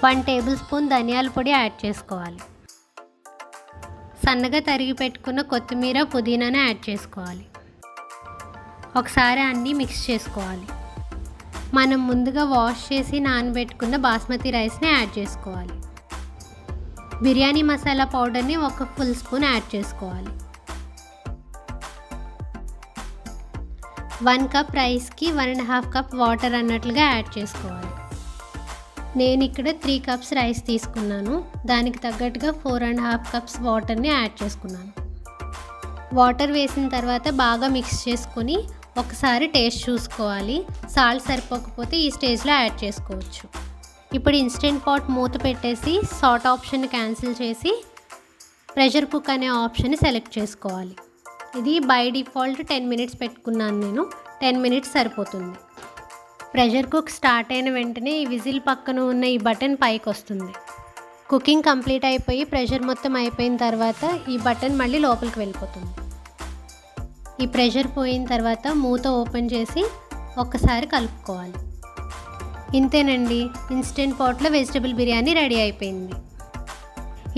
1 table spoon ధనియాల పొడి add చేసుకోవాలి. సన్నగా తరిగి పెట్టుకున్న కొత్తిమీర, పుదీనాను యాడ్ చేసుకోవాలి. ఒకసారి అన్నీ మిక్స్ చేసుకోవాలి. మనం ముందుగా వాష్ చేసి నానబెట్టుకున్న బాస్మతి రైస్ని యాడ్ చేసుకోవాలి. బిర్యానీ మసాలా పౌడర్ని 1 ఫుల్ స్పూన్ యాడ్ చేసుకోవాలి. 1 కప్ రైస్కి 1.5 కప్ వాటర్ అన్నట్లుగా యాడ్ చేసుకోవాలి. నేను ఇక్కడ 3 కప్స్ రైస్ తీసుకున్నాను. దానికి తగ్గట్టుగా 4.5 కప్స్ వాటర్ని యాడ్ చేసుకున్నాను. వాటర్ వేసిన తర్వాత బాగా మిక్స్ చేసుకొని ఒకసారి టేస్ట్ చూసుకోవాలి. సాల్ట్ సరిపోకపోతే ఈ స్టేజ్లో యాడ్ చేసుకోవచ్చు. ఇప్పుడు ఇన్స్టెంట్ పాట్ మూత పెట్టేసి సాట్ ఆప్షన్ని క్యాన్సిల్ చేసి ప్రెషర్ కుక్ అనే ఆప్షన్ని సెలెక్ట్ చేసుకోవాలి. ఇది బై డిఫాల్ట్ 10 మినిట్స్ పెట్టుకున్నాను నేను. 10 మినిట్స్ సరిపోతుంది. ప్రెషర్ కుక్ స్టార్ట్ అయిన వెంటనే ఈ విజిల్ పక్కన ఉన్న ఈ బటన్ పైకి వస్తుంది. కుకింగ్ కంప్లీట్ అయిపోయి ప్రెషర్ మొత్తం అయిపోయిన తర్వాత ఈ బటన్ మళ్ళీ లోపలికి వెళ్ళిపోతుంది. ఈ ప్రెషర్ పోయిన తర్వాత మూత ఓపెన్ చేసి ఒక్కసారి కలుపుకోవాలి. ఇంతేనండి, ఇన్స్టెంట్ పాట్లో వెజిటబుల్ బిర్యానీ రెడీ అయిపోయింది.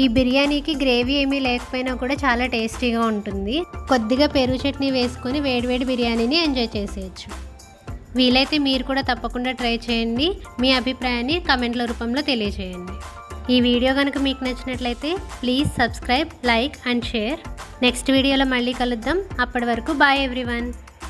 ఈ బిర్యానీకి గ్రేవీ ఏమీ లేకపోయినా కూడా చాలా టేస్టీగా ఉంటుంది. కొద్దిగా పెరుగు చట్నీ వేసుకొని వేడివేడి బిర్యానీని ఎంజాయ్ చేసేయచ్చు. వీలైతే మీరు కూడా తప్పకుండా ట్రై చేయండి. మీ అభిప్రాయాన్ని కమెంట్ల రూపంలో తెలియజేయండి. ఈ వీడియో కనుక మీకు నచ్చినట్లయితే please subscribe, like and share. Next వీడియోలో మళ్ళీ కలుద్దాం. అప్పటి వరకు బాయ్ ఎవ్రీవన్.